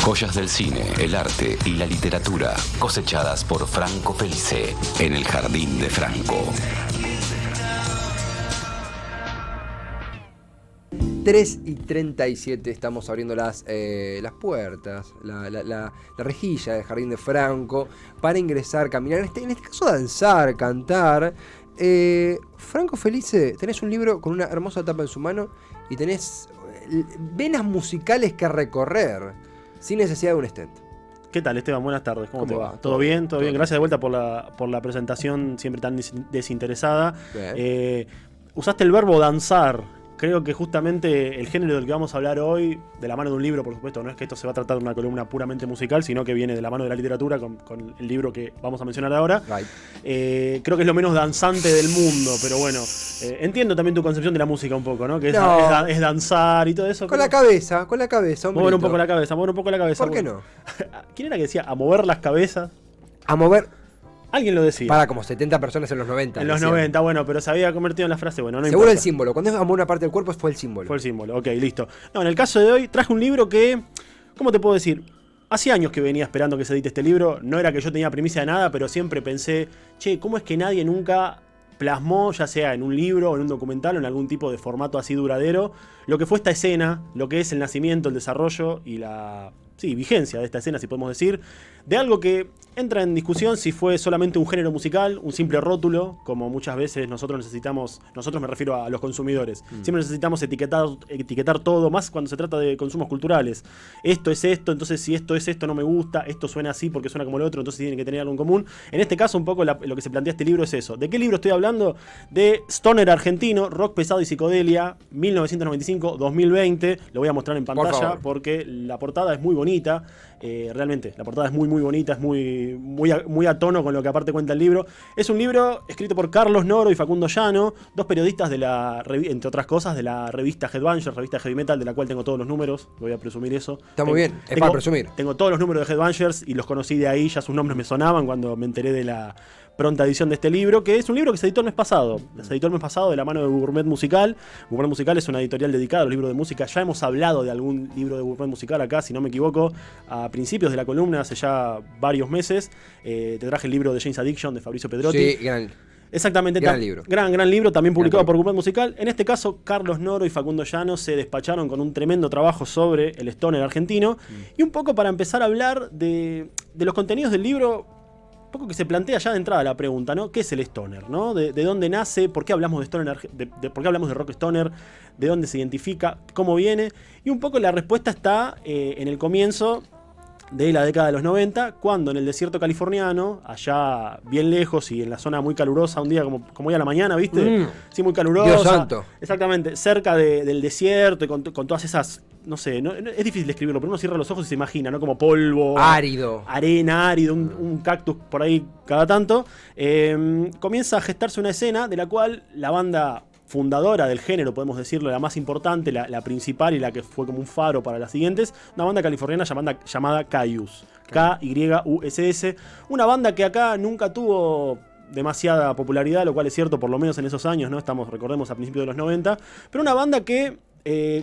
Joyas del cine, el arte y la literatura cosechadas por Franco Felice en el Jardín de Franco. 3:37 estamos abriendo las puertas, la rejilla del Jardín de Franco para ingresar, caminar, en este caso danzar, cantar. Franco Felice, tenés un libro con una hermosa tapa en su mano y tenés venas musicales que recorrer sin necesidad de un stent. ¿Qué tal, Esteban? Buenas tardes. ¿Cómo te va? ¿Todo bien? ¿Todo bien? Gracias de vuelta por la presentación siempre tan desinteresada. Usaste el verbo danzar. Creo que justamente el género del que vamos a hablar hoy, de la mano de un libro, por supuesto, no es que esto se va a tratar de una columna puramente musical, sino que viene de la mano de la literatura con el libro que vamos a mencionar ahora. Creo que es lo menos danzante del mundo, pero bueno, entiendo también tu concepción de la música un poco, ¿no? Que es danzar y todo eso. Con la cabeza, mover un poco la cabeza. ¿Por qué no? ¿Quién era que decía a mover las cabezas? A mover... Alguien lo decía. Para como 70 personas en los 90. En los 90, bueno, pero se había convertido en la frase, bueno, no seguro importa. El símbolo. Cuando es amor una parte del cuerpo fue el símbolo. Fue el símbolo, ok, listo. No, en el caso de hoy traje un libro que, ¿cómo te puedo decir? Hace años que venía esperando que se edite este libro. No era que yo tenía primicia de nada, pero siempre pensé, che, ¿cómo es que nadie nunca plasmó, ya sea en un libro o en un documental o en algún tipo de formato así duradero, lo que fue esta escena, lo que es el nacimiento, el desarrollo y la vigencia de esta escena, si podemos decir, de algo que entra en discusión si fue solamente un género musical, un simple rótulo, como muchas veces nosotros me refiero a los consumidores, siempre necesitamos etiquetar todo, más cuando se trata de consumos culturales. Esto es esto, entonces si esto es esto no me gusta, esto suena así porque suena como lo otro, entonces tienen que tener algo en común. En este caso un poco lo que se plantea este libro es eso. ¿De qué libro estoy hablando? De Stoner argentino, rock pesado y psicodelia, 1995-2020. Lo voy a mostrar en pantalla porque la portada es muy bonita. Realmente, la portada es muy bonita, es muy a tono con lo que aparte cuenta el libro. Es un libro escrito por Carlos Noro y Facundo Llano, dos periodistas de entre otras cosas, de la revista Headbangers, revista Heavy Metal, de la cual tengo todos los números. Voy a presumir eso. Está muy bien, es para presumir. Tengo todos los números de Headbangers y los conocí de ahí, ya sus nombres me sonaban cuando me enteré de la pronta edición de este libro, que es un libro que se editó el mes pasado. Se editó el mes pasado de la mano de Gourmet Musical. Gourmet Musical es una editorial dedicada a los libros de música. Ya hemos hablado de algún libro de Gourmet Musical acá, si no me equivoco, a principios de la columna, hace ya varios meses. Te traje el libro de Jane's Addiction de Fabrizio Pedrotti. Sí, gran. Exactamente. Gran libro. Gran libro, también publicado por Gourmet Musical. En este caso, Carlos Noro y Facundo Llano se despacharon con un tremendo trabajo sobre el stoner argentino. Y un poco para empezar a hablar de los contenidos del libro, un poco que se plantea ya de entrada la pregunta, ¿no? ¿Qué es el stoner? ¿No? ¿De dónde nace? ¿Por qué hablamos de stoner? ¿Por qué hablamos de rock stoner? ¿De dónde se identifica? ¿Cómo viene? Y un poco la respuesta está en el comienzo de la década de los 90, cuando en el desierto californiano, allá bien lejos y en la zona muy calurosa, un día como hoy a la mañana, ¿viste? Sí, muy calurosa. Dios santo. Exactamente, cerca del desierto y con todas esas, no sé, es difícil describirlo, pero uno cierra los ojos y se imagina, ¿no? Como polvo. Árido. Arena, árido, un cactus por ahí cada tanto. Comienza a gestarse una escena de la cual la banda fundadora del género, podemos decirlo, la más importante, la principal y la que fue como un faro para las siguientes, una banda californiana llamada Kyuss. K-Y-U-S-S. Una banda que acá nunca tuvo demasiada popularidad, lo cual es cierto, por lo menos en esos años, ¿no? Recordemos, a principios de los 90. Pero una banda que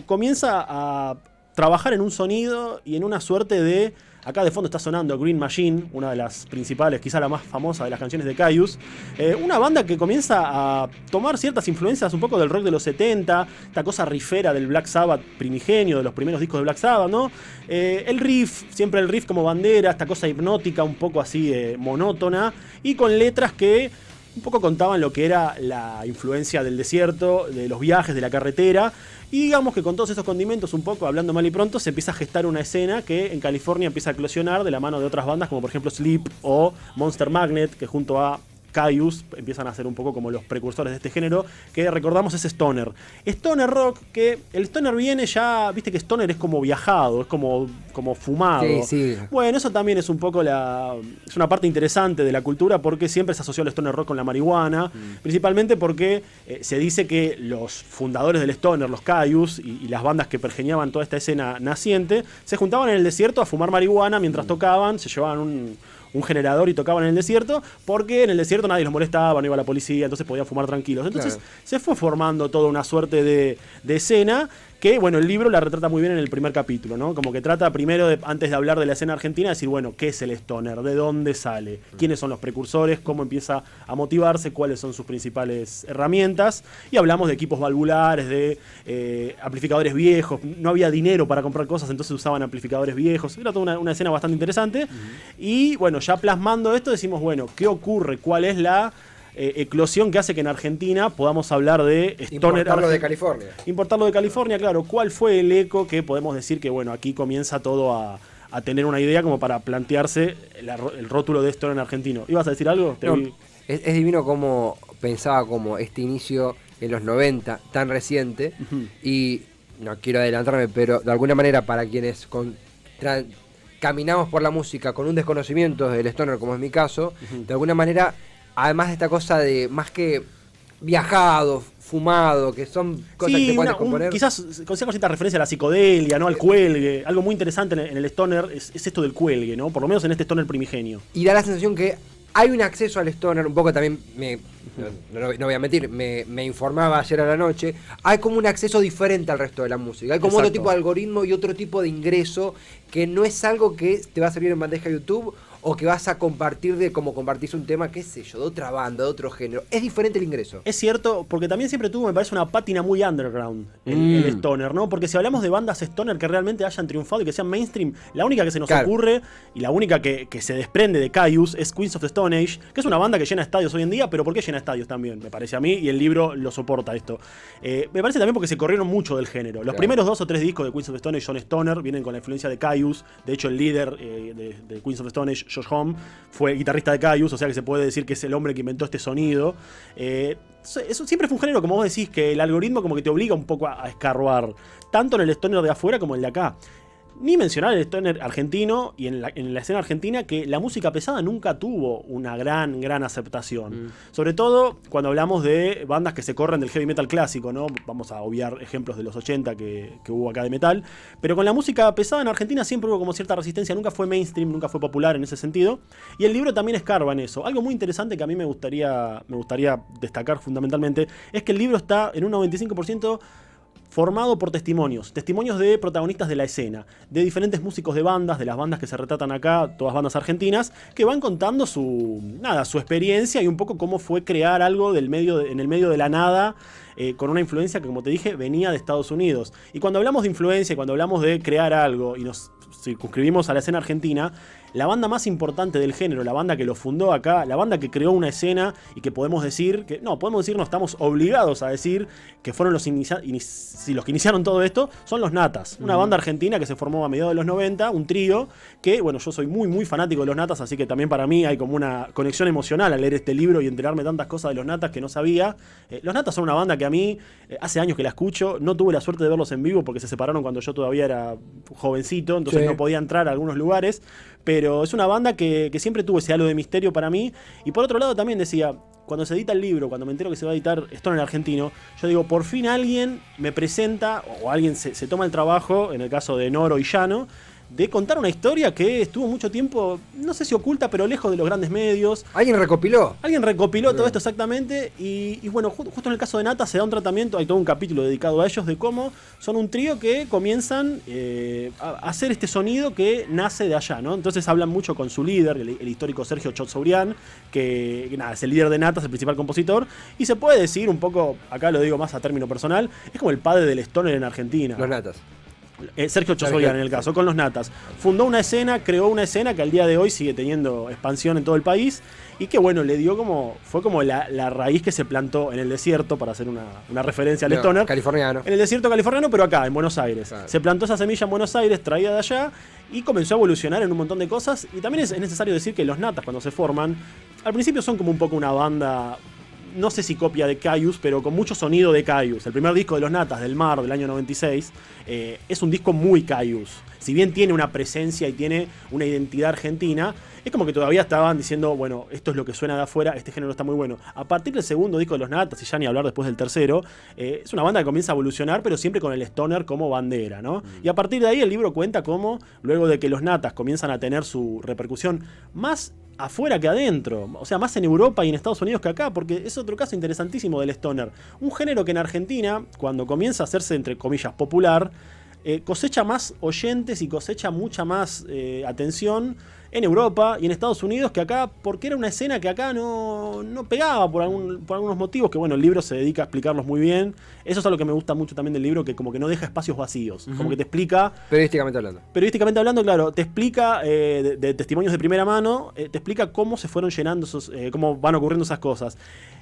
comienza a trabajar en un sonido y en una suerte de... Acá de fondo está sonando Green Machine, una de las principales, quizá la más famosa de las canciones de Kyuss. Una banda que comienza a tomar ciertas influencias un poco del rock de los 70, esta cosa riffera del Black Sabbath primigenio, de los primeros discos de Black Sabbath, ¿no? El riff, siempre el riff como bandera, esta cosa hipnótica, un poco así monótona, y con letras que un poco contaban lo que era la influencia del desierto, de los viajes, de la carretera. Y digamos que con todos esos condimentos, un poco hablando mal y pronto, se empieza a gestar una escena que en California empieza a eclosionar de la mano de otras bandas como por ejemplo Sleep o Monster Magnet, que junto a Kyuss empiezan a ser un poco como los precursores de este género, que recordamos es stoner. Stoner rock, que el stoner viene ya, viste que stoner es como viajado, es como fumado. Sí. Bueno, eso también es un poco es una parte interesante de la cultura, porque siempre se asoció el stoner rock con la marihuana, principalmente porque se dice que los fundadores del stoner, los Kyuss y las bandas que pergeñaban toda esta escena naciente, se juntaban en el desierto a fumar marihuana mientras tocaban, se llevaban un generador y tocaban en el desierto, porque en el desierto nadie los molestaba, no iba la policía, entonces podían fumar tranquilos. Entonces se fue formando toda una suerte de escena que, bueno, el libro la retrata muy bien en el primer capítulo, ¿no? Como que trata primero, antes de hablar de la escena argentina, decir, bueno, ¿qué es el stoner? ¿De dónde sale? ¿Quiénes son los precursores? ¿Cómo empieza a motivarse? ¿Cuáles son sus principales herramientas? Y hablamos de equipos valvulares, de amplificadores viejos. No había dinero para comprar cosas, entonces usaban amplificadores viejos. Era toda una escena bastante interesante. Y, bueno, ya plasmando esto, decimos, bueno, ¿qué ocurre? ¿Cuál es la eclosión que hace que en Argentina podamos hablar de stoner? Importarlo de California. Importarlo de California, claro. ¿Cuál fue el eco que podemos decir que, bueno, aquí comienza todo a tener una idea como para plantearse el rótulo de stoner argentino? ¿Ibas a decir algo? No, es divino como pensaba como este inicio en los 90, tan reciente, y no quiero adelantarme, pero de alguna manera para quienes caminamos por la música con un desconocimiento del stoner, como es mi caso, de alguna manera, además de esta cosa de más que viajado, fumado, que son cosas que puedes componer. Quizás con cierta referencia a la psicodelia, ¿no? Al cuelgue. Algo muy interesante en el stoner es esto del cuelgue, ¿no? Por lo menos en este stoner primigenio. Y da la sensación que hay un acceso al stoner, un poco también, no voy a mentir, me informaba ayer a la noche, hay como un acceso diferente al resto de la música. Hay como otro tipo de algoritmo y otro tipo de ingreso que no es algo que te va a servir en bandeja YouTube o que vas a compartir de como compartís un tema, qué sé yo, de otra banda, de otro género. Es diferente el ingreso. Es cierto, porque también siempre tuvo, me parece, una pátina muy underground el stoner, ¿no? Porque si hablamos de bandas stoner que realmente hayan triunfado y que sean mainstream, la única que se nos ocurre y la única que se desprende de Caius es Queens of the Stone Age, que es una banda que llena estadios hoy en día, pero ¿por qué llena estadios también? Me parece a mí, y el libro lo soporta esto. Me parece también porque se corrieron mucho del género. Los primeros 2 o 3 discos de Queens of the Stone Age son stoner, vienen con la influencia de Caius. De hecho, el líder de Queens of the Stone Age, Josh Homme, fue guitarrista de Caius, o sea que se puede decir que es el hombre que inventó este sonido. Eso siempre fue un género, como vos decís, que el algoritmo como que te obliga un poco a escarbar, tanto en el stoner de afuera como en el de acá. Ni mencionar el stoner argentino y en la escena argentina que la música pesada nunca tuvo una gran aceptación. Sobre todo cuando hablamos de bandas que se corren del heavy metal clásico, ¿no? Vamos a obviar ejemplos de los 80 que hubo acá de metal. Pero con la música pesada en Argentina siempre hubo como cierta resistencia. Nunca fue mainstream, nunca fue popular en ese sentido. Y el libro también escarba en eso. Algo muy interesante que a mí me gustaría destacar fundamentalmente es que el libro está en un 95% formado por testimonios de protagonistas de la escena, de diferentes músicos de bandas, de las bandas que se retratan acá, todas bandas argentinas, que van contando su experiencia y un poco cómo fue crear algo en el medio de la nada, con una influencia que, como te dije, venía de Estados Unidos. Y cuando hablamos de influencia, cuando hablamos de crear algo y nos circunscribimos a la escena argentina, la banda más importante del género, la banda que lo fundó acá, la banda que creó una escena y que podemos decir, no estamos obligados a decir que fueron los que iniciaron todo esto, son los Natas, una banda argentina que se formó a mediados de los 90, un trío que, bueno, yo soy muy fanático de los Natas, así que también para mí hay como una conexión emocional al leer este libro y enterarme tantas cosas de los Natas que no sabía. Los Natas son una banda que a mí, hace años que la escucho, no tuve la suerte de verlos en vivo porque se separaron cuando yo todavía era jovencito, entonces no podía entrar a algunos lugares, pero es una banda que siempre tuvo ese halo de misterio para mí. Y por otro lado también decía, cuando se edita el libro, cuando me entero que se va a editar Stoner argentino, yo digo, por fin alguien me presenta, o alguien se toma el trabajo, en el caso de Noro y Llano, de contar una historia que estuvo mucho tiempo, no sé si oculta, pero lejos de los grandes medios. ¿Alguien recopiló? Alguien recopiló todo esto exactamente. Y bueno, justo en el caso de Nata se da un tratamiento, hay todo un capítulo dedicado a ellos, de cómo son un trío que comienzan a hacer este sonido que nace de allá, ¿no? Entonces hablan mucho con su líder, el histórico Sergio Chotzourian, que nada, es el líder de Nata, es el principal compositor. Y se puede decir un poco, acá lo digo más a término personal, es como el padre del stoner en Argentina. Los Natas. Sergio Chotzourian en el caso, con los Natas. Fundó una escena, creó una escena que al día de hoy sigue teniendo expansión en todo el país y que, bueno, le dio fue como la raíz que se plantó en el desierto, para hacer una referencia al stoner. Californiano. En el desierto californiano, pero acá, en Buenos Aires. Claro. Se plantó esa semilla en Buenos Aires, traída de allá, y comenzó a evolucionar en un montón de cosas. Y también es necesario decir que los Natas, cuando se forman, al principio son como un poco una banda, no sé si copia de Caius, pero con mucho sonido de Caius. El primer disco de los Natas, Del Mar, del año 96, es un disco muy Caius. Si bien tiene una presencia y tiene una identidad argentina, es como que todavía estaban diciendo, bueno, esto es lo que suena de afuera, este género está muy bueno. A partir del segundo disco de los Natas, y ya ni hablar después del tercero, es una banda que comienza a evolucionar, pero siempre con el stoner como bandera, ¿no? Y a partir de ahí el libro cuenta cómo, luego de que los Natas comienzan a tener su repercusión más afuera que adentro, o sea, más en Europa y en Estados Unidos que acá, porque es otro caso interesantísimo del stoner. Un género que en Argentina, cuando comienza a hacerse, entre comillas, popular, cosecha más oyentes y cosecha mucha más atención en Europa y en Estados Unidos que acá, porque era una escena que acá no pegaba por algunos motivos que, bueno, el libro se dedica a explicarlos muy bien. Eso es algo que me gusta mucho también del libro, que como que no deja espacios vacíos, como que te explica... Periodísticamente hablando, claro, te explica de testimonios de primera mano, te explica cómo se fueron llenando cómo van ocurriendo esas cosas.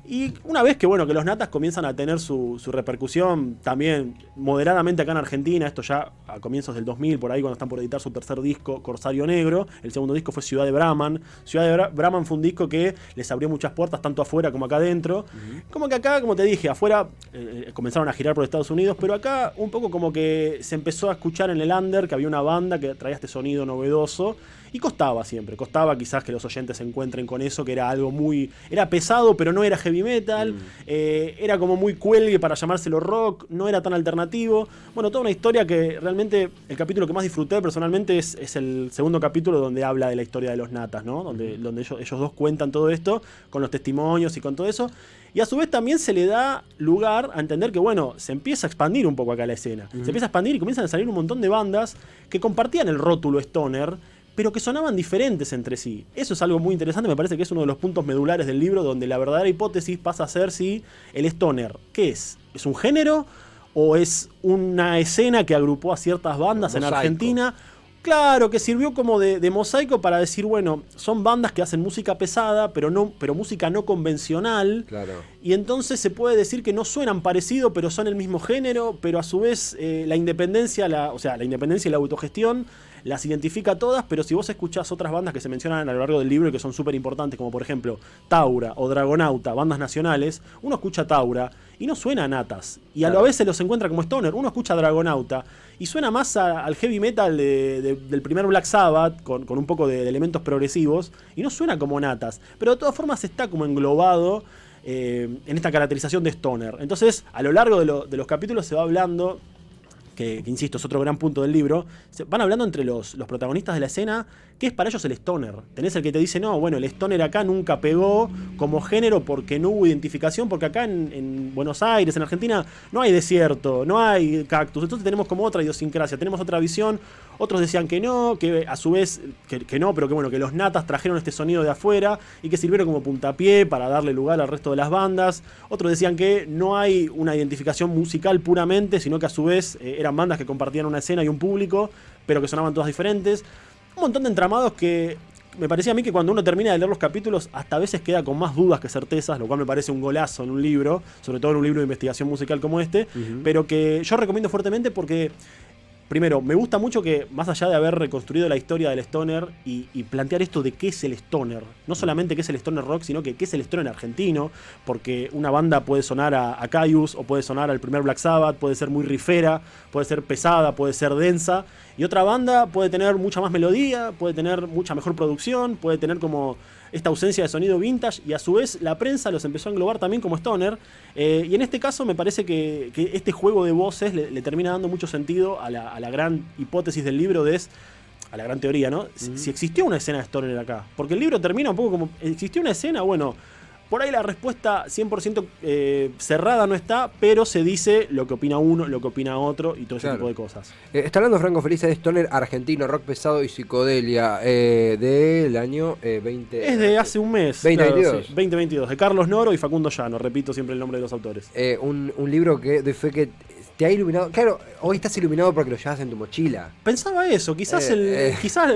Y una vez que, bueno, que los natas comienzan a tener su repercusión también moderadamente acá en Argentina, esto ya a comienzos del 2000, por ahí cuando están por editar su tercer disco, Corsario Negro, el segundo disco fue Ciudad de Brahman. Ciudad de Brahman fue un disco que les abrió muchas puertas, tanto afuera como acá adentro. Como que acá, como te dije, afuera comenzaron a girar por Estados Unidos, pero acá un poco como que se empezó a escuchar en el under que había una banda que traía este sonido novedoso. Y costaba quizás que los oyentes se encuentren con eso, que era algo era pesado, pero no era heavy metal, era como muy cuelgue para llamárselo rock, no era tan alternativo. Bueno, toda una historia que realmente el capítulo que más disfruté personalmente es el segundo capítulo, donde habla de la historia de los natas, ¿no? Donde ellos dos cuentan todo esto, con los testimonios y con todo eso. Y a su vez también se le da lugar a entender que, bueno, se empieza a expandir un poco acá la escena. Se empieza a expandir y comienzan a salir un montón de bandas que compartían el rótulo stoner, pero que sonaban diferentes entre sí. Eso es algo muy interesante, me parece que es uno de los puntos medulares del libro, donde la verdadera hipótesis pasa a ser si el stoner, ¿qué es? ¿Es un género o es una escena que agrupó a ciertas bandas en Argentina? Claro, que sirvió como de mosaico para decir, bueno, son bandas que hacen música pesada, pero música no convencional. Claro. Y entonces se puede decir que no suenan parecido, pero son el mismo género, pero a su vez la independencia y la autogestión las identifica a todas, pero si vos escuchás otras bandas que se mencionan a lo largo del libro y que son súper importantes, como por ejemplo Taura o Dragonauta, bandas nacionales, uno escucha Taura y no suena a natas. Y a la vez se los encuentra como stoner. Uno escucha Dragonauta y suena más al heavy metal del primer Black Sabbath, con un poco de elementos progresivos, y no suena como natas. Pero de todas formas está como englobado en esta caracterización de stoner. Entonces, a lo largo de los capítulos se va hablando, que insisto, es otro gran punto del libro, van hablando entre los protagonistas de la escena, qué es para ellos el stoner. Tenés el que te dice, no, bueno, el stoner acá nunca pegó como género porque no hubo identificación, porque acá en Buenos Aires, en Argentina, no hay desierto, no hay cactus, entonces tenemos como otra idiosincrasia, tenemos otra visión. Otros decían que no, que a su vez, que no, pero que bueno, que los natas trajeron este sonido de afuera y que sirvieron como puntapié para darle lugar al resto de las bandas. Otros decían que no hay una identificación musical puramente, sino que a su vez eran bandas que compartían una escena y un público, pero que sonaban todas diferentes. Un montón de entramados que me parecía a mí que cuando uno termina de leer los capítulos, hasta a veces queda con más dudas que certezas, lo cual me parece un golazo en un libro, sobre todo en un libro de investigación musical como este, pero que yo recomiendo fuertemente porque... Primero, me gusta mucho que, más allá de haber reconstruido la historia del stoner y plantear esto de qué es el stoner, no solamente qué es el stoner rock, sino que qué es el stoner argentino, porque una banda puede sonar a Caius, o puede sonar al primer Black Sabbath, puede ser muy rifera, puede ser pesada, puede ser densa, y otra banda puede tener mucha más melodía, puede tener mucha mejor producción, puede tener como esta ausencia de sonido vintage, y a su vez la prensa los empezó a englobar también como stoner, y en este caso me parece que este juego de voces le termina dando mucho sentido a la gran hipótesis del libro, a la gran teoría, ¿no? Si existió una escena de stoner acá, porque el libro termina un poco como, ¿existió una escena? Bueno, por ahí la respuesta 100% cerrada no está, pero se dice lo que opina uno, lo que opina otro y todo ese tipo de cosas. Está hablando Franco Felice de stoner argentino, rock pesado y psicodelia del año 20... Es de hace un mes. 2022. Claro, sí, 2022, de Carlos Noro y Facundo Llano, repito siempre el nombre de los autores. Un libro que de fe que te ha iluminado. Claro, hoy estás iluminado porque lo llevas en tu mochila. Pensaba eso, quizás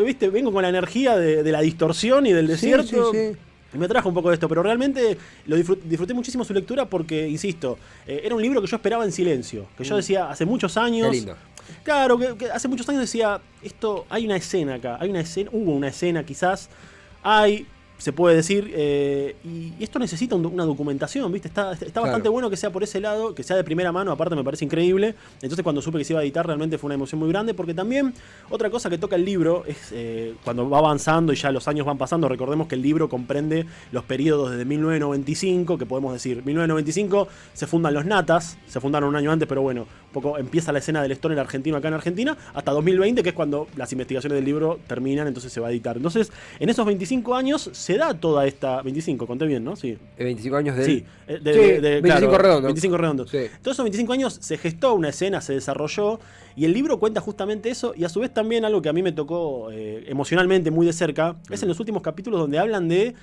viste, vengo con la energía de la distorsión y del desierto. Sí. Me trajo un poco de esto, pero realmente lo disfruté muchísimo su lectura porque, insisto, era un libro que yo esperaba en silencio. Que yo decía, hace muchos años... Qué lindo. Claro, que hace muchos años decía, hay una escena acá, hubo una escena quizás, se puede decir, y esto necesita una documentación, ¿viste? Está bastante bueno que sea por ese lado, que sea de primera mano, aparte me parece increíble. Entonces cuando supe que se iba a editar realmente fue una emoción muy grande, porque también otra cosa que toca el libro es cuando va avanzando y ya los años van pasando, recordemos que el libro comprende los periodos desde 1995, que podemos decir, 1995 se fundan los Natas, se fundaron un año antes, pero bueno, un poco empieza la escena del stoner argentino acá en Argentina, hasta 2020, que es cuando las investigaciones del libro terminan, entonces se va a editar. Entonces, en esos 25 años se da toda esta... 25, conté bien, ¿no? Sí. 25 años de... Sí, 25 claro, redondos. 25 redondos. Sí. Todos esos 25 años se gestó una escena, se desarrolló, y el libro cuenta justamente eso, y a su vez también algo que a mí me tocó emocionalmente muy de cerca, es en los últimos capítulos donde hablan de,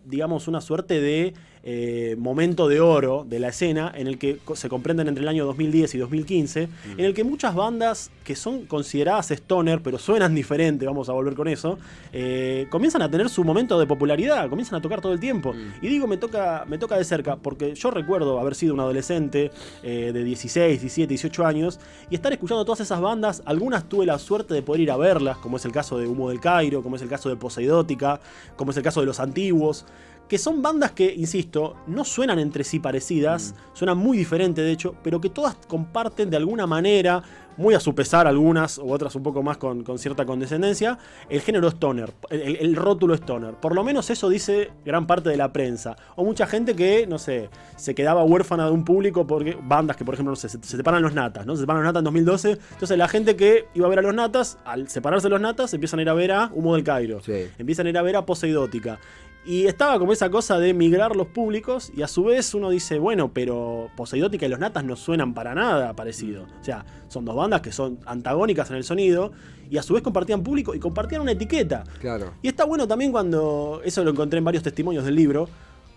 digamos, una suerte de momento de oro de la escena, en el que se comprenden entre el año 2010 y 2015, en el que muchas bandas que son consideradas stoner, pero suenan diferente, vamos a volver con eso, comienzan a tener su momento de popularidad, comienzan a tocar todo el tiempo. Y digo, me toca de cerca, porque yo recuerdo haber sido un adolescente de 16, 17, 18 años, y estar escuchando todas esas bandas. Algunas tuve la suerte de poder ir a verlas, como es el caso de Humo del Cairo, como es el caso de Poseidótica, como es el caso de Los Antiguos, que son bandas que, insisto, no suenan entre sí parecidas, suenan muy diferentes de hecho, pero que todas comparten de alguna manera, muy a su pesar algunas u otras un poco más con cierta condescendencia, el género stoner, el rótulo stoner. Por lo menos eso dice gran parte de la prensa. O mucha gente que, no sé, se quedaba huérfana de un público porque bandas que, por ejemplo, no sé, se separan los Natas, ¿no? Se separan los Natas en 2012. Entonces la gente que iba a ver a los Natas, al separarse los Natas, empiezan a ir a ver a Humo del Cairo. Sí. Empiezan a ir a ver a Poseidótica. Y estaba como esa cosa de migrar los públicos, y a su vez uno dice, bueno, pero Poseidótica y los Natas no suenan para nada parecido. O sea, son dos bandas que son antagónicas en el sonido, y a su vez compartían público y compartían una etiqueta. Claro. Y está bueno también cuando, eso lo encontré en varios testimonios del libro,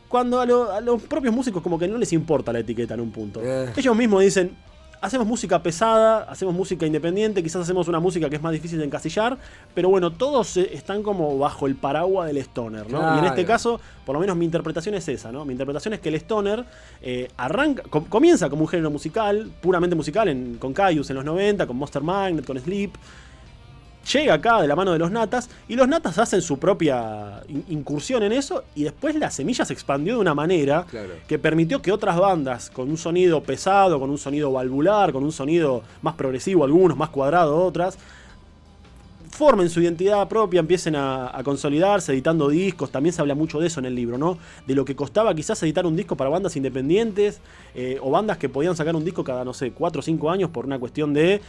cuando a los propios músicos como que no les importa la etiqueta en un punto. Ellos mismos dicen, hacemos música pesada, hacemos música independiente, quizás hacemos una música que es más difícil de encasillar, pero bueno, todos están como bajo el paraguas del stoner, ¿no? Claro. Y en este caso, por lo menos mi interpretación es esa, ¿no? Mi interpretación es que el stoner comienza como un género musical, puramente musical, con Caius en los 90, con Monster Magnet, con Sleep. Llega acá de la mano de los Natas, y los Natas hacen su propia incursión en eso, y después la semilla se expandió de una manera que permitió que otras bandas con un sonido pesado, con un sonido valvular, con un sonido más progresivo, algunos más cuadrado, otras, formen su identidad propia, empiecen a consolidarse editando discos. También se habla mucho de eso en el libro, ¿no? De lo que costaba quizás editar un disco para bandas independientes, o bandas que podían sacar un disco cada, no sé, 4 o 5 años por una cuestión de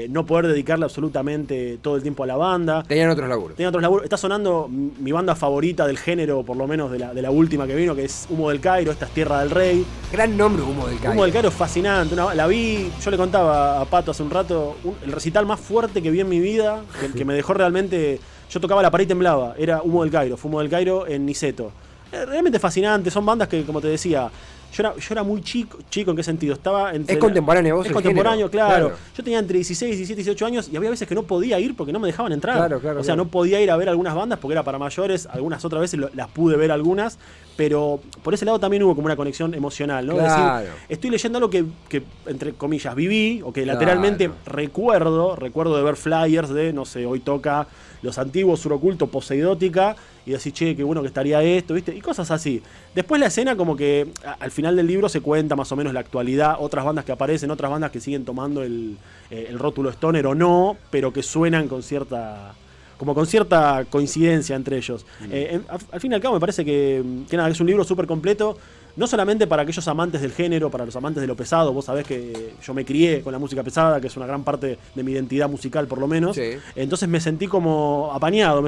no poder dedicarle absolutamente todo el tiempo a la banda. Tenían otros laburos. Está sonando mi banda favorita del género, por lo menos de la última que vino, que es Humo del Cairo, esta es Tierra del Rey. Gran nombre, Humo del Cairo. Humo del Cairo es fascinante. La vi, yo le contaba a Pato hace un rato, el recital más fuerte que vi en mi vida, que me dejó realmente... Yo tocaba la pared y temblaba. Era Humo del Cairo. Fue Humo del Cairo en Niceto. Realmente fascinante. Son bandas que, como te decía, yo era muy chico. ¿En qué sentido? Estaba entre... Es contemporáneo vos. Es contemporáneo, claro. Yo tenía entre 16, 17, 18 años, y había veces que no podía ir porque no me dejaban entrar. O sea, no podía ir a ver algunas bandas porque era para mayores. Algunas otras veces las pude ver algunas. Pero por ese lado también hubo como una conexión emocional, ¿no? Claro. Es decir, estoy leyendo algo que entre comillas, viví, o que lateralmente recuerdo de ver flyers de, no sé, hoy toca Los Antiguos, Suroculto, Poseidótica, y decir, che, qué bueno que estaría esto, ¿viste? Y cosas así. Después la escena como que al final del libro se cuenta más o menos la actualidad, otras bandas que aparecen, otras bandas que siguen tomando el rótulo stoner o no, pero que suenan con cierta coincidencia entre ellos. Al fin y al cabo me parece que nada, es un libro súper completo, no solamente para aquellos amantes del género, para los amantes de lo pesado. Vos sabés que yo me crié con la música pesada, que es una gran parte de mi identidad musical por lo menos. Sí. Entonces me sentí como apañado,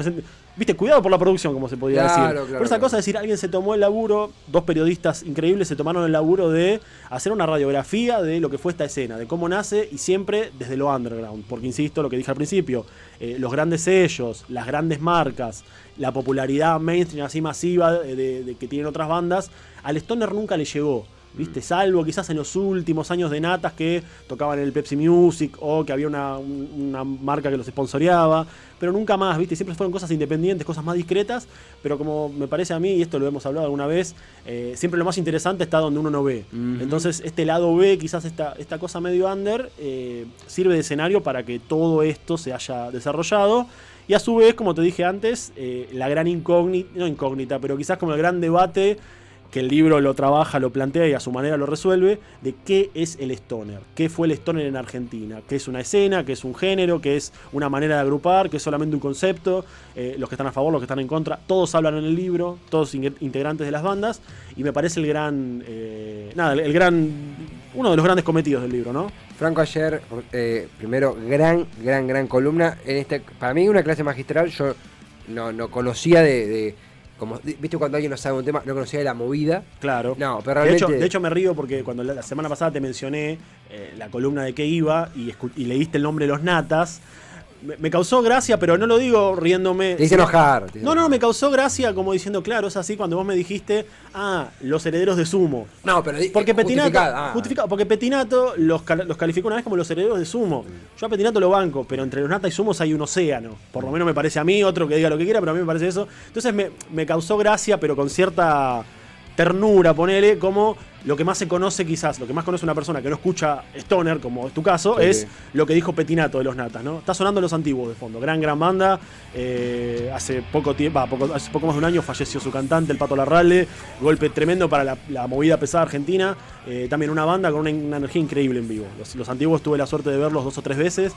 viste, cuidado por la producción, como se podía decir. Por esa cosa de decir, alguien se tomó el laburo, 2 periodistas increíbles se tomaron el laburo de hacer una radiografía de lo que fue esta escena, de cómo nace, y siempre desde lo underground. Porque insisto, lo que dije al principio, los grandes sellos, las grandes marcas, la popularidad mainstream así masiva de que tienen otras bandas, al stoner nunca le llegó. ¿Viste? Salvo quizás en los últimos años de Natas que tocaban en el Pepsi Music, o que había una marca que los sponsoreaba, pero nunca más, ¿viste? Siempre fueron cosas independientes, cosas más discretas, pero como me parece a mí, y esto lo hemos hablado alguna vez, siempre lo más interesante está donde uno no ve. Entonces este lado B, quizás esta cosa medio under, sirve de escenario para que todo esto se haya desarrollado. Y a su vez, como te dije antes, la gran incógnita, no incógnita, pero quizás como el gran debate que el libro lo trabaja, lo plantea y a su manera lo resuelve, de qué es el stoner, qué fue el stoner en Argentina, qué es una escena, qué es un género, qué es una manera de agrupar, qué es solamente un concepto, los que están a favor, los que están en contra, todos hablan en el libro, todos integrantes de las bandas, y me parece el gran, uno de los grandes cometidos del libro, ¿no? Franco ayer, primero, gran columna. Para mí una clase magistral, yo no conocía como, ¿viste cuando alguien no sabe un tema? No conocía de la movida. Claro. No, pero realmente... De hecho me río porque cuando la semana pasada te mencioné la columna de qué iba y leíste el nombre de los Natas, me causó gracia, pero no lo digo riéndome. Te hice enojar. No, me causó gracia como diciendo, claro, es así cuando vos me dijiste, los herederos de Sumo. No, pero porque Petinato, porque Petinato los calificó una vez como los herederos de Sumo. Yo a Petinato lo banco, pero entre los Natas y Sumos hay un océano. Por lo menos me parece a mí, otro que diga lo que quiera, pero a mí me parece eso. Entonces me causó gracia, pero con cierta ternura, ponele, como lo que más se conoce quizás, lo que más conoce una persona que no escucha Stoner, como es tu caso, sí, es lo que dijo Petinato de los Natas, ¿no? Está sonando Los Antiguos de fondo, gran banda. Hace poco más de un año falleció su cantante, el Pato Larralde, golpe tremendo para la movida pesada argentina. También una banda con una energía increíble en vivo. Los Antiguos tuve la suerte de verlos 2 o 3 veces,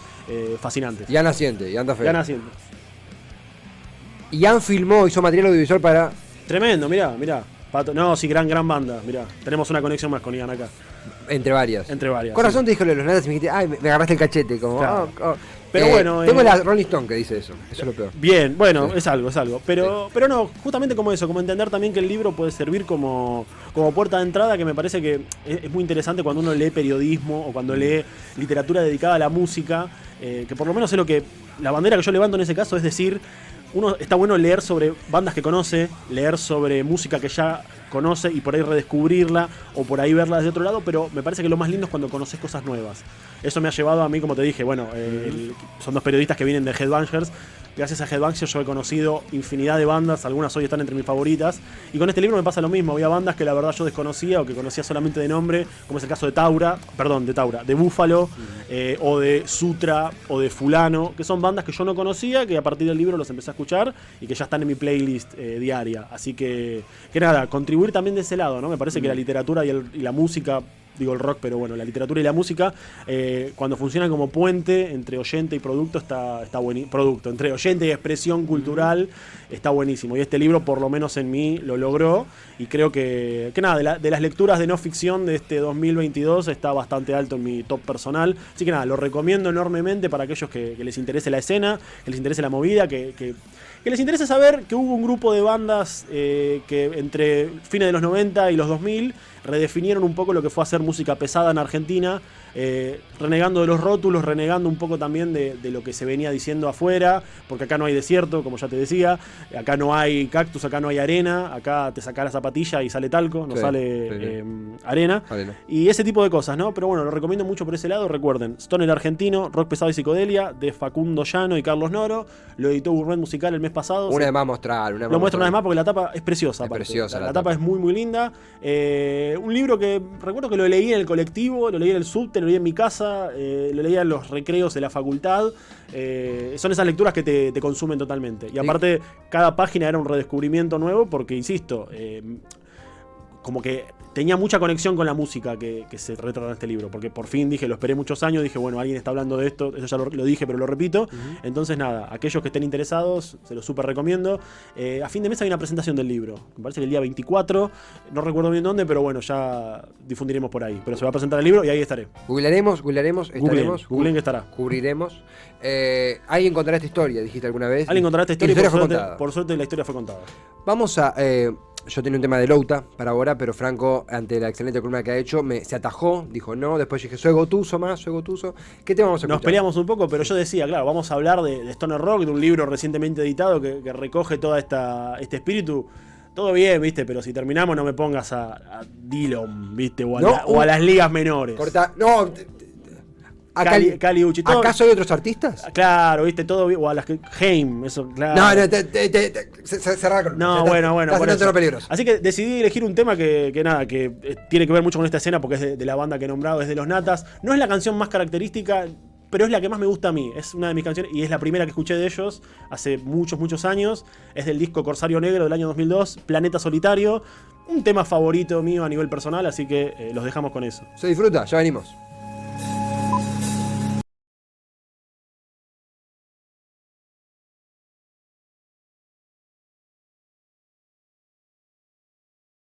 fascinantes. Ya naciente, ya anda feo. Ya naciente. Ian hizo material audiovisual para... Tremendo, mirá. Pato, no, sí, gran banda. Mirá, tenemos una conexión más con Ian acá. Entre varias. Corazón, sí. te dijo lo de los Natas y me dijiste, me agarraste el cachete. Como, claro. Pero bueno. Tengo la Rolling Stone que dice eso. Eso es lo peor. Bien, bueno, sí. es algo. Pero no, justamente como eso, como entender también que el libro puede servir como puerta de entrada, que me parece que es muy interesante cuando uno lee periodismo o cuando lee literatura dedicada a la música, que por lo menos es lo que. La bandera que yo levanto en ese caso es decir. Uno está bueno leer sobre bandas que conoce, leer sobre música que ya conoce y por ahí redescubrirla o por ahí verla desde otro lado, pero me parece que lo más lindo es cuando conoces cosas nuevas. Eso me ha llevado a mí, como te dije, son 2 periodistas que vienen de Headbangers. Gracias a Headbangers yo he conocido infinidad de bandas, algunas hoy están entre mis favoritas. Y con este libro me pasa lo mismo, había bandas que la verdad yo desconocía o que conocía solamente de nombre, como es el caso de Búfalo, o de Sutra, o de Fulano, que son bandas que yo no conocía, que a partir del libro los empecé a escuchar y que ya están en mi playlist diaria. Así que nada, contribuir también de ese lado, ¿no? Me parece que la literatura y la música, digo el rock, pero bueno, la literatura y la música, cuando funcionan como puente entre oyente y producto, está buenísimo. Producto, entre oyente y expresión cultural, está buenísimo. Y este libro, por lo menos en mí, lo logró. Y creo que nada, de las lecturas de no ficción de este 2022 está bastante alto en mi top personal. Así que nada, lo recomiendo enormemente para aquellos que les interese la escena, que les interese la movida, que les interese saber que hubo un grupo de bandas que entre fines de los 90 y los 2000 redefinieron un poco lo que fue hacer música pesada en Argentina, renegando de los rótulos, renegando un poco también de lo que se venía diciendo afuera, porque acá no hay desierto, como ya te decía, acá no hay cactus, acá no hay arena, acá te sacás la zapatilla y sale talco, no sale arena, y ese tipo de cosas, ¿no? Pero bueno, lo recomiendo mucho por ese lado. Recuerden, Stoner argentino, rock pesado y psicodelia, de Facundo Llano y Carlos Noro, lo editó Gourmet Musical el mes pasado. Una vez más mostrar. Lo muestro una vez más porque la tapa es preciosa. Es preciosa la tapa es muy, muy linda. Un libro que recuerdo que lo leí en el colectivo, lo leí en el subte, lo leí en mi casa, lo leía en los recreos de la facultad. Son esas lecturas que te consumen totalmente. Y aparte, cada página era un redescubrimiento nuevo porque, insisto, como que tenía mucha conexión con la música que se retrata en este libro, porque por fin dije, lo esperé muchos años, dije, bueno, alguien está hablando de esto, eso ya lo dije, pero lo repito. Entonces nada, aquellos que estén interesados, se los súper recomiendo. A fin de mes hay una presentación del libro, me parece que el día 24, no recuerdo bien dónde, pero bueno, ya difundiremos por ahí, pero se va a presentar el libro y ahí estaré. Googlearemos, estaremos. Googleen que estará. Cubriremos. Alguien contará esta historia, dijiste alguna vez. Alguien contará esta historia y por suerte la historia fue contada. Vamos a... yo tenía un tema de Louta para ahora, pero Franco, ante la excelente columna que ha hecho, se atajó, dijo no, después dije, soy Gotuso. ¿Qué tema vamos a escuchar? Nos peleamos un poco, pero yo decía, claro, vamos a hablar de Stoner Rock, de un libro recientemente editado que recoge todo este espíritu. Todo bien, viste, pero si terminamos no me pongas a Dillon, viste, o a las ligas menores. Corta, no... Cali Uchi, todo. ¿Acaso hay otros artistas? Claro, viste, todo bien. O a las que. Heim, eso, claro. Cerrar con. No, bueno. Peligroso. Así que decidí elegir un tema que tiene que ver mucho con esta escena porque es de la banda que he nombrado, es de los Natas. No es la canción más característica. pero es la que más me gusta a mí. Es una de mis canciones y es la primera que escuché de ellos hace muchos años. Es del disco Corsario Negro del año 2002, Planeta Solitario. Un tema favorito mío a nivel personal, así que los dejamos con eso. Se disfruta, ya venimos.